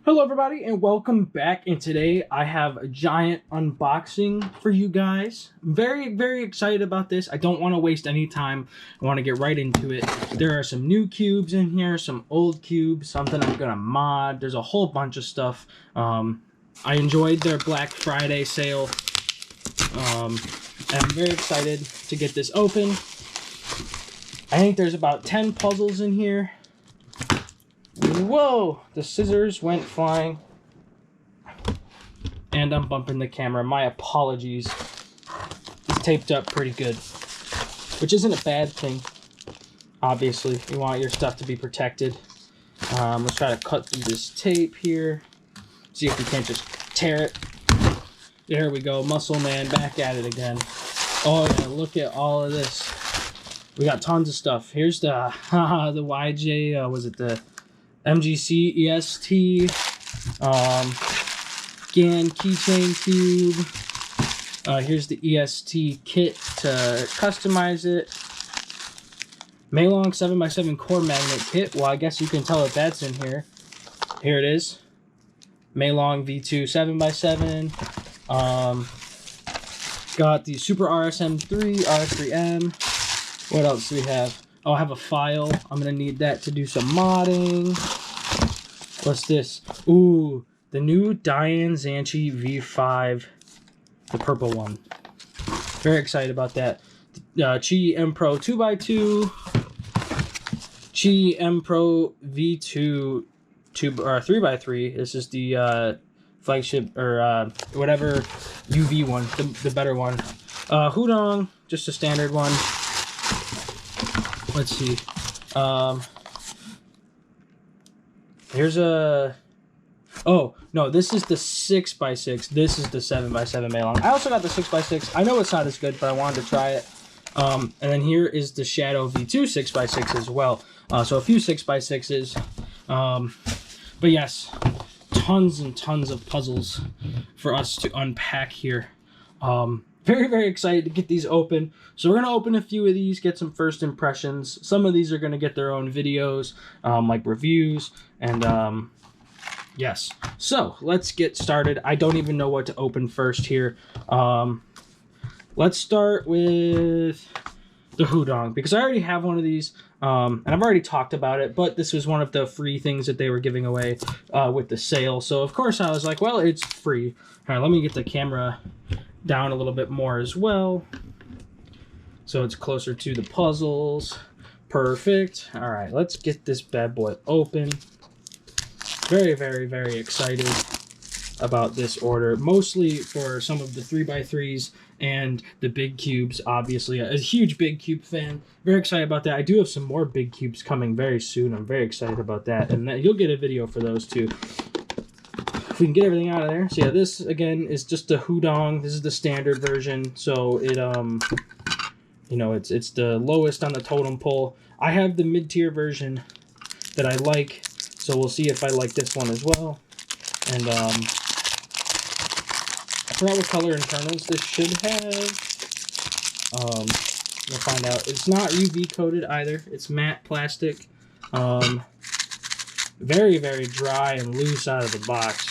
Hello everybody and welcome back, and today I have a giant unboxing for you guys. I'm very excited about this. I don't want to waste any time. I want to get right into it. There are some new cubes in here, some old cubes, something I'm gonna mod. There's a whole bunch of stuff. I enjoyed their Black Friday sale. And I'm very excited to get this open. I think there's about 10 puzzles in here. Whoa! The scissors went flying. And I'm bumping the camera. My apologies. It's taped up pretty good. Which isn't a bad thing. Obviously, you want your stuff to be protected. Let's try to cut through this tape here. See if we can't just tear it. There we go. Muscle Man back at it again. Oh yeah, look at all of this. We got tons of stuff. Here's the the YJ, was it the MGC EST, GAN keychain cube. Here's the EST kit to customize it. Mong 7x7 core magnet kit. Well, I guess you can tell that that's in here. Here it is. Mong V2 7x7. Got the Super RSM3, RS3M. What else do we have? Oh, I have a file. I'm going to need that to do some modding. What's this? Ooh, the new Diane zansi V5. The purple one. Very excited about that. Qi M Pro 2x2. Qi M Pro V2 3x3. This is the flagship, or whatever UV one, the better one. Hudong, just a standard one. Let's see. Here's a... Oh, no, this is the 6x6. This is the 7x7 Mong. I also got the 6x6. I know it's not as good, but I wanted to try it. And then here is the Shadow V2 6x6 as well. So a few 6x6s. But yes, tons and tons of puzzles for us to unpack here. Very excited to get these open. So we're going to open a few of these, get some first impressions. Some of these are going to get their own videos, like reviews, and yes. So let's get started. I don't even know what to open first here. Let's start with the Hudong, because I already have one of these, and I've already talked about it, but this was one of the free things that they were giving away with the sale. So of course I was like, well, it's free. All right, let me get the camera down a little bit more as well, so it's closer to the puzzles. Perfect. All right, let's get this bad boy open. Very excited about this order, mostly for some of the 3x3s and the big cubes. Obviously a huge big cube fan. Very excited about that. I do have some more big cubes coming very soon. I'm very excited about that, and you'll get a video for those too. If we can get everything out of there. So yeah, this again is just a Hudong. This is the standard version, so it you know, it's the lowest on the totem pole. I have the mid-tier version that I like, so we'll see if I like this one as well. And I forgot what color internals this should have. We'll find out. It's not UV coated either. It's matte plastic. Very dry and loose out of the box.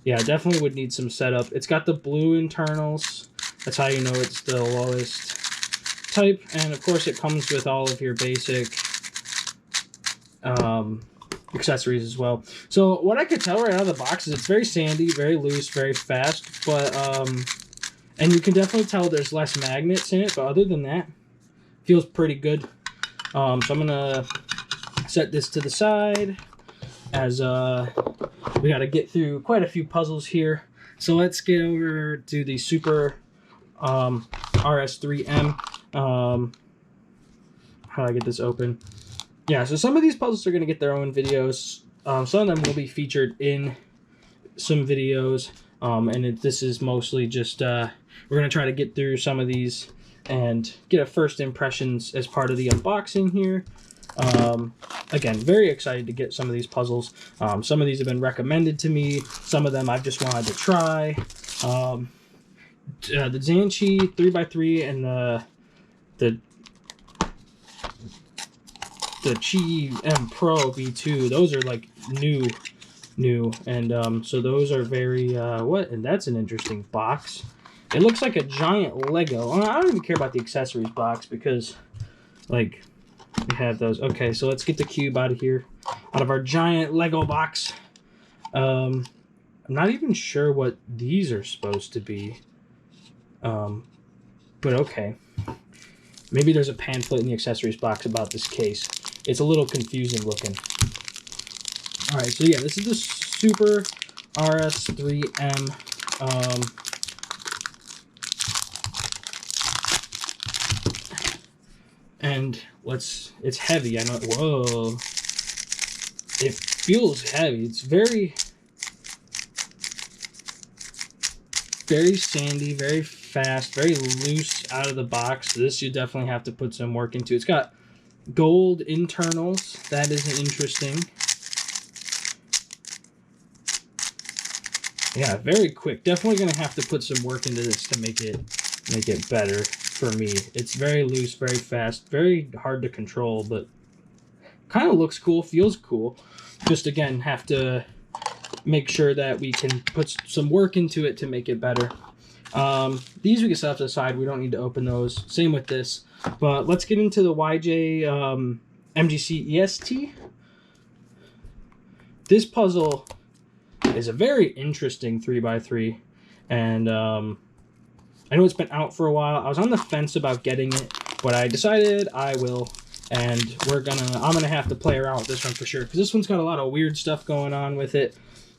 Yeah, definitely would need some setup. It's got the blue internals. That's how you know it's the lowest type. And of course it comes with all of your basic accessories as well. So what I could tell right out of the box is it's very sandy, very loose, very fast. But and you can definitely tell there's less magnets in it. But other than that, feels pretty good. So I'm gonna set this to the side, as we got to get through quite a few puzzles here. So let's get over to the Super RS3M. How do I get this open? Yeah, so some of these puzzles are going to get their own videos. Some of them will be featured in some videos. And this is mostly just, we're going to try to get through some of these and get a first impressions as part of the unboxing here. Again, very excited to get some of these puzzles. Some of these have been recommended to me. Some of them I've just wanted to try. The Zansi 3x3 and the Qi M Pro V2, those are like new new. And so those are very, what? And that's an interesting box. It looks like a giant Lego. I don't even care about the accessories box because, like, we have those. Okay, so let's get the cube out of here, out of our giant Lego box. I'm not even sure what these are supposed to be. But okay. Maybe there's a pamphlet in the accessories box about this case. It's a little confusing looking. All right, so yeah, this is the Super RS3M. And it's heavy. I know. Whoa. It feels heavy. It's very sandy, very fast, very loose out of the box. This you definitely have to put some work into. It's got gold internals. That is interesting. Yeah, very quick. Definitely gonna have to put some work into this to make it better for me. It's very loose, very fast, very hard to control, but kind of looks cool, feels cool. Just again, have to make sure that we can put some work into it to make it better. These we can set up to the side. We don't need to open those. Same with this. But let's get into the YJ MGC EST. This puzzle is a very interesting 3x3. And I know it's been out for a while. I was on the fence about getting it, but I decided I will. And I'm gonna have to play around with this one for sure, because this one's got a lot of weird stuff going on with it.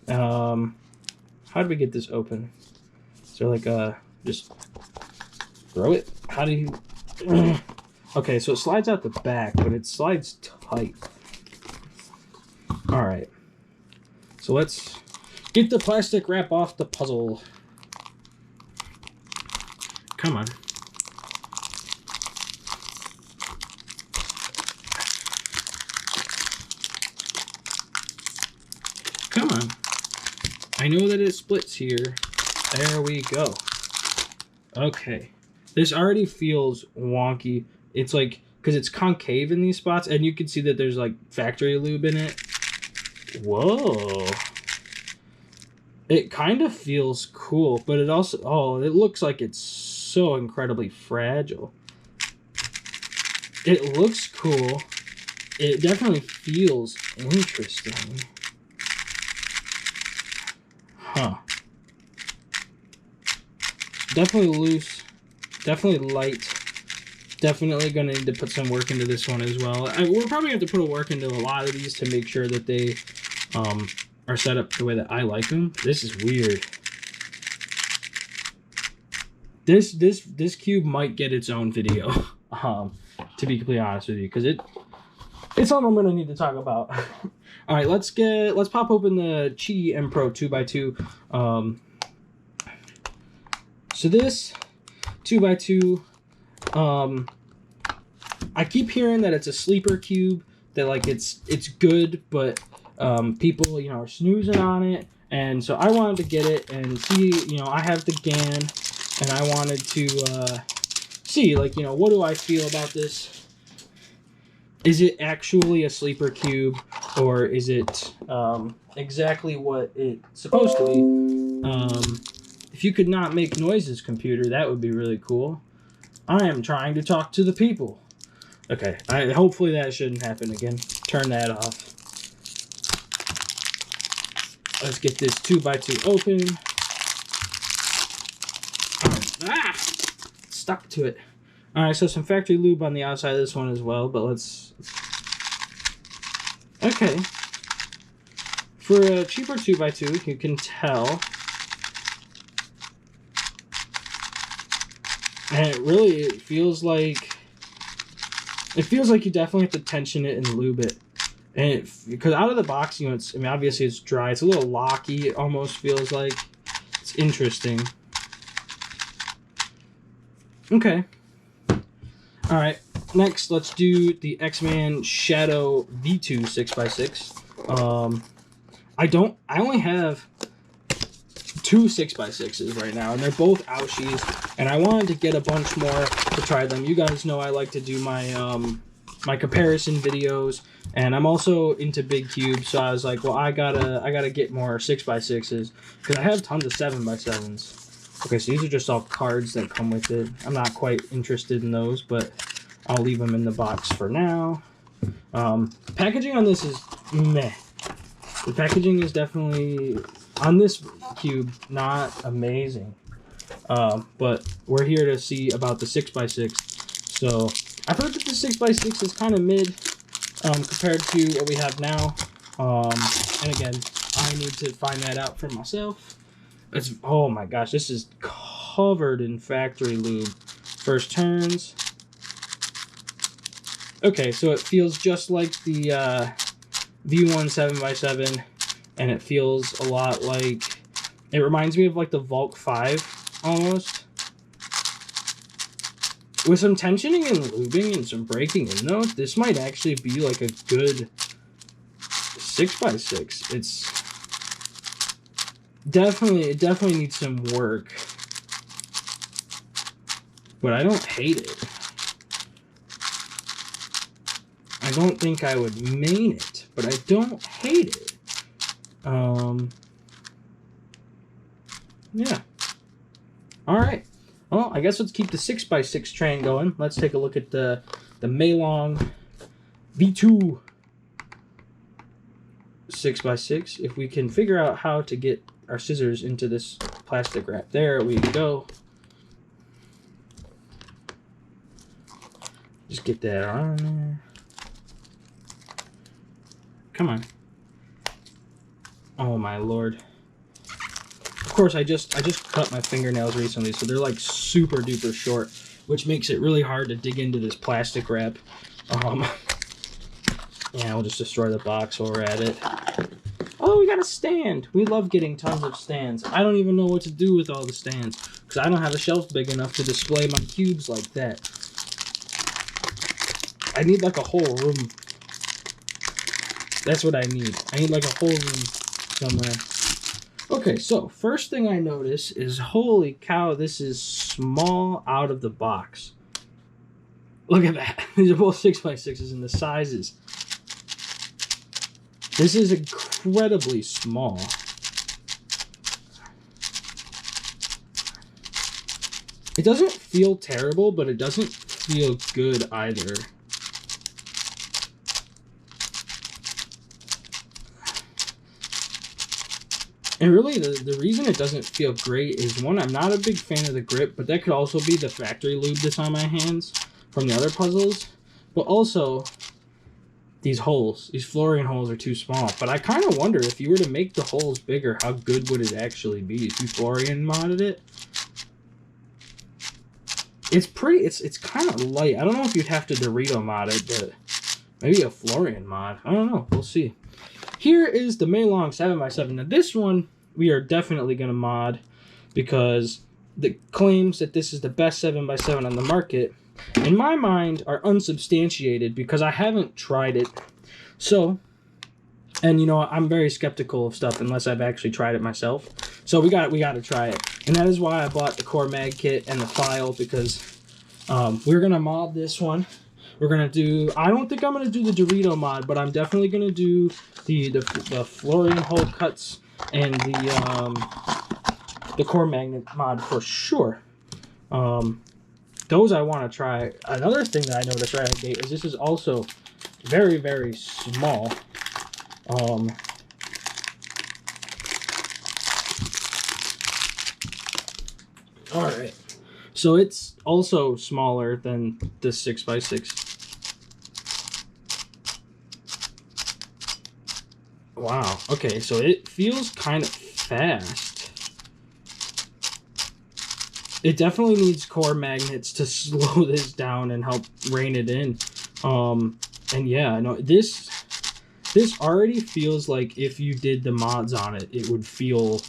How do we get this open? So like just throw it? How do you okay, so it slides out the back, but it slides tight. Alright. So let's get the plastic wrap off the puzzle. Come on. Come on. I know that it splits here. There we go. Okay. This already feels wonky. It's like, because it's concave in these spots, and you can see that there's like factory lube in it. Whoa. It kind of feels cool, but it also, oh, it looks like it's so incredibly fragile. It looks cool. It definitely feels interesting. Huh. Definitely loose. Definitely light. Definitely going to need to put some work into this one as well. We're probably going to have to put a work into a lot of these to make sure that they are set up the way that I like them. This is weird. This cube might get its own video, to be completely honest with you, because it's something I'm going to need to talk about. All right, let's pop open the Chi M Pro 2x2. So this 2x2, I keep hearing that it's a sleeper cube, that like it's good, but people, you know, are snoozing on it, and so I wanted to get it and see, you know, I have the GAN, and I wanted to see, like, you know, what do I feel about this? Is it actually a sleeper cube, or is it exactly what it's supposed to be? If you could not make noises, computer, that would be really cool. I am trying to talk to the people. Okay, hopefully that shouldn't happen again. Turn that off. Let's get this 2x2 open. Ah! Stuck to it. Alright, so some factory lube on the outside of this one as well, but let's... Okay. For a cheaper 2x2, you can tell... And it feels like you definitely have to tension it and lube it. And because out of the box, you know, I mean, obviously it's dry. It's a little locky. It almost feels like. It's interesting. Okay. All right. Next, let's do the X-Man Shadow V2 6x6. I only have 2 6x6s right now, and they're both Ouchies, and I wanted to get a bunch more to try them. You guys know I like to do my my comparison videos, and I'm also into big cubes, so I was like, well, I gotta get more 6x6s because I have tons of 7x7s. Okay, so these are just all cards that come with it. I'm not quite interested in those, but I'll leave them in the box for now. Packaging on this is meh. The packaging is definitely, on this cube, not amazing. But we're here to see about the 6x6. So I've heard that the 6x6 is kind of mid compared to what we have now. And again, I need to find that out for myself. It's, oh my gosh, this is covered in factory lube. First turns. Okay, so it feels just like the V1 7x7, and it feels a lot like, it reminds me of like the Volk 5 almost. With some tensioning and lubing and some breaking in though, this might actually be like a good 6x6. It's it definitely needs some work, but I don't hate it. I don't think I would main it, but I don't hate it. Yeah. All right. Well, I guess let's keep the 6x6 train going. Let's take a look at the Mong V2 6x6. If we can figure out how to get our scissors into this plastic wrap. There we go. Just get that on there. Come on. Oh my lord. Of course, I just cut my fingernails recently, so they're like super duper short, which makes it really hard to dig into this plastic wrap. Yeah, we'll just destroy the box while we're at it. Oh, we got a stand. We love getting tons of stands. I don't even know what to do with all the stands because I don't have a shelf big enough to display my cubes like that. I need like a whole room. That's what I need. I need like a whole room somewhere. Okay, so first thing I notice is, holy cow, this is small out of the box. Look at that. These are both 6x6s and the sizes. This is incredibly small. It doesn't feel terrible, but it doesn't feel good either. And really, the reason it doesn't feel great is, one, I'm not a big fan of the grip, but that could also be the factory lube that's on my hands from the other puzzles. But also, these holes, these flooring holes are too small. But I kind of wonder, if you were to make the holes bigger, how good would it actually be if you flooring modded it? It's pretty, it's kind of light. I don't know if you'd have to Dorito mod it, but maybe a flooring mod. I don't know. We'll see. Here is the Mong 7x7. Now this one we are definitely going to mod because the claims that this is the best 7x7 on the market, in my mind, are unsubstantiated because I haven't tried it. So, and you know, I'm very skeptical of stuff unless I've actually tried it myself. So we got to try it. And that is why I bought the core mag kit and the file, because we're going to mod this one. We're going to do, I don't think I'm going to do the Dorito mod, but I'm definitely going to do the flooring hole cuts and the core magnet mod for sure. Those I want to try. Another thing that I noticed right out of the gate is this is also very, very small. Alright. So it's also smaller than the 6x6. Wow. Okay, so it feels kind of fast. It definitely needs core magnets to slow this down and help rein it in. And yeah, no, this already feels like if you did the mods on it, it would feel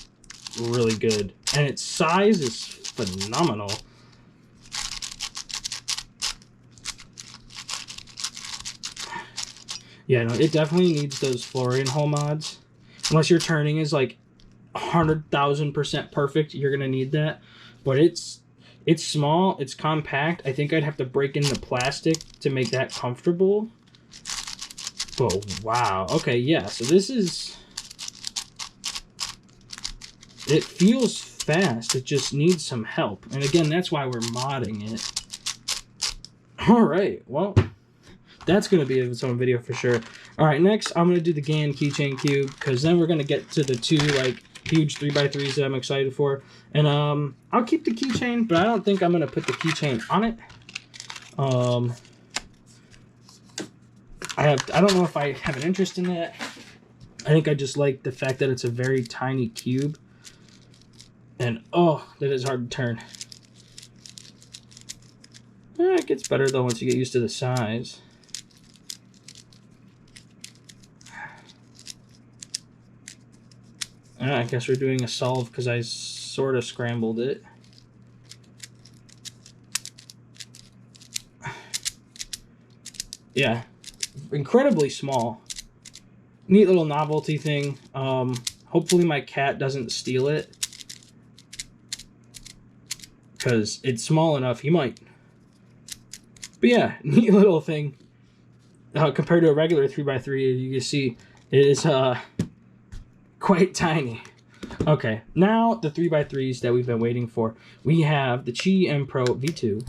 really good. And its size is phenomenal. Yeah, no, it definitely needs those flooring hole mods. Unless your turning is like 100,000% perfect, you're gonna need that. But it's It's small, it's compact. I think I'd have to break in the plastic to make that comfortable. But wow, okay, yeah, so this is... It feels fast, it just needs some help. And again, that's why we're modding it. Alright, well, that's going to be its own video for sure. Alright, next I'm going to do the GAN keychain cube, because then we're going to get to the two, like, huge 3x3s that I'm excited for. And I'll keep the keychain, but I don't think I'm going to put the keychain on it. I don't know if I have an interest in that. I think I just like the fact that it's a very tiny cube. And oh, that is hard to turn. It gets better though once you get used to the size. I guess we're doing a solve because I sort of scrambled it. Yeah, incredibly small. Neat little novelty thing. Hopefully my cat doesn't steal it, because it's small enough he might. But yeah, neat little thing. Compared to a regular 3x3, you can see it is quite tiny. Okay, now the 3x3s that we've been waiting for. We have the Qi M Pro V2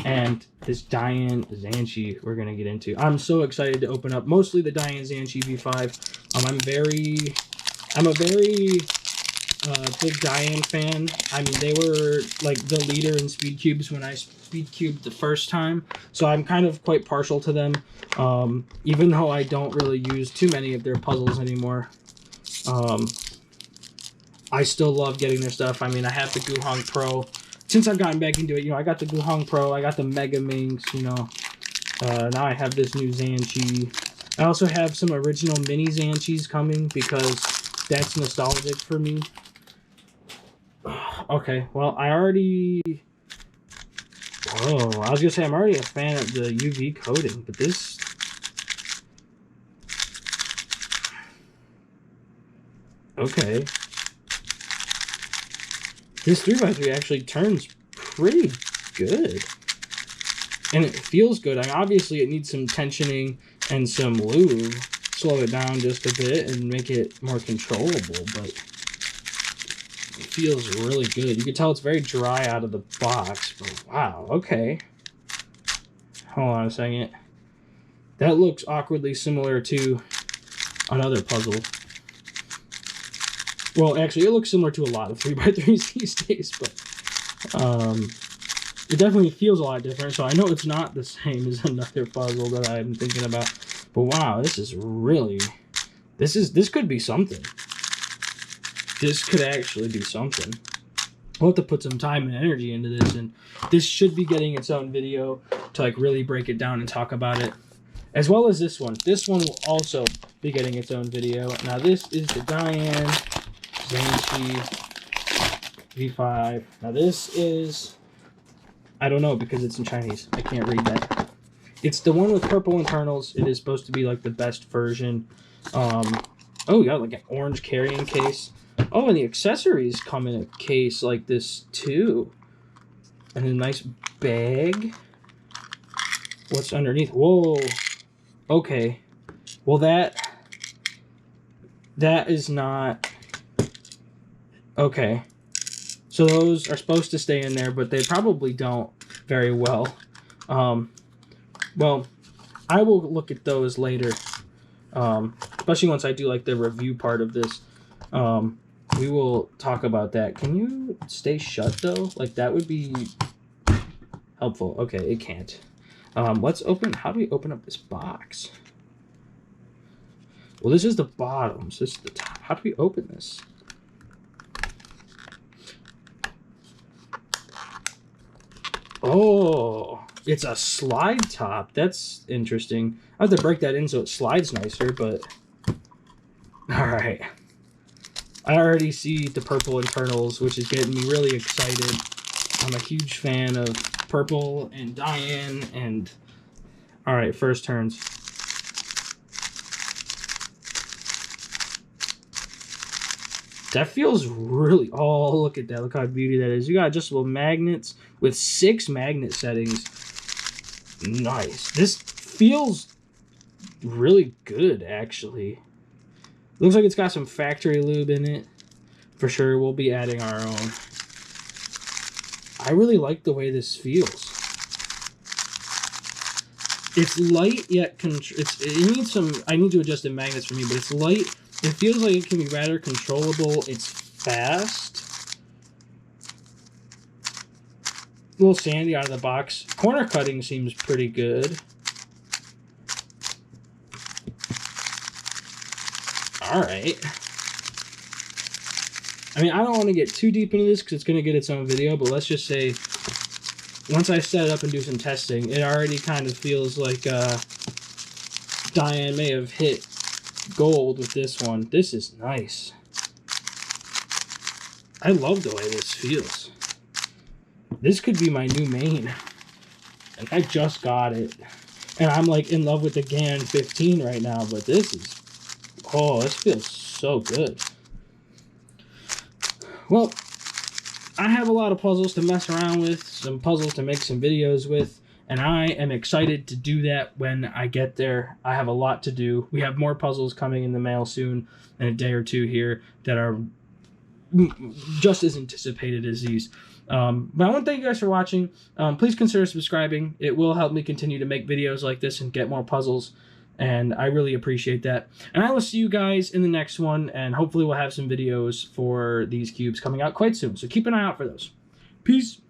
and this Diane Zansi we're gonna get into. I'm so excited to open up mostly the Diane Zansi V5. I'm a very big Diane fan. I mean, they were like the leader in speedcubes when I speedcubed the first time, so I'm kind of quite partial to them. Even though I don't really use too many of their puzzles anymore. I still love getting their stuff. I mean, I have the Hudong Pro. Since I've gotten back into it, you know, I got the Hudong Pro, I got the Mega Minx, you know. Now I have this new Zansi. I also have some original mini Zanshis coming because that's nostalgic for me. Okay, well, I already... Oh, I was gonna say I'm already a fan of the UV coating, but this... Okay. This 3x3 actually turns pretty good. And it feels good. I mean, obviously it needs some tensioning and some lube. Slow it down just a bit and make it more controllable, but it feels really good. You can tell it's very dry out of the box, but wow, okay. Hold on a second. That looks awkwardly similar to another puzzle. Well, actually, it looks similar to a lot of 3x3s these days, but it definitely feels a lot different, so I know it's not the same as another puzzle that I'm thinking about. But wow, this is really... This could be something. This could actually be something. We'll have to put some time and energy into this, and this should be getting its own video to like really break it down and talk about it. As well as this one. This one will also be getting its own video. Now this is the Diane Zansi V5. Now this is... I don't know because it's in Chinese. I can't read that. It's the one with purple internals. It is supposed to be like the best version. Oh, we got like an orange carrying case. Oh, and the accessories come in a case like this too. And a nice bag. What's underneath? Whoa. Okay. Well, that is not... Okay. So those are supposed to stay in there, but they probably don't very well. Well, I will look at those later. Especially once I do like the review part of this. We will talk about that. Can you stay shut though? Like that would be helpful. Okay, it can't. Let's open... How do we open up this box? Well, this is the bottom. So this is the top. How do we open this? Oh, it's a slide top. That's interesting. I have to break that in so it slides nicer, but... Alright. I already see the purple internals, which is getting me really excited. I'm a huge fan of purple and Diane and... Alright, first turns. That feels really... Oh, look at that. Look how beauty that is. You got adjustable magnets with 6 magnet settings. Nice. This feels really good, actually. Looks like it's got some factory lube in it. For sure, we'll be adding our own. I really like the way this feels. It's light, yet... it needs some... I need to adjust the magnets for me, but it's light... It feels like it can be rather controllable. It's fast. A little sandy out of the box. Corner cutting seems pretty good. Alright. I mean, I don't want to get too deep into this because it's going to get its own video, but let's just say once I set it up and do some testing, it already kind of feels like Diane may have hit gold with this one. This is nice. I love the way this feels. This could be my new main. And I just got it. And I'm like in love with the GAN 15 right now, but this is... Oh, this feels so good. Well, I have a lot of puzzles to mess around with, some puzzles to make some videos with. And I am excited to do that when I get there. I have a lot to do. We have more puzzles coming in the mail soon, in a day or two here, that are just as anticipated as these. But I want to thank you guys for watching. Please consider subscribing. It will help me continue to make videos like this and get more puzzles. And I really appreciate that. And I will see you guys in the next one. And hopefully we'll have some videos for these cubes coming out quite soon. So keep an eye out for those. Peace.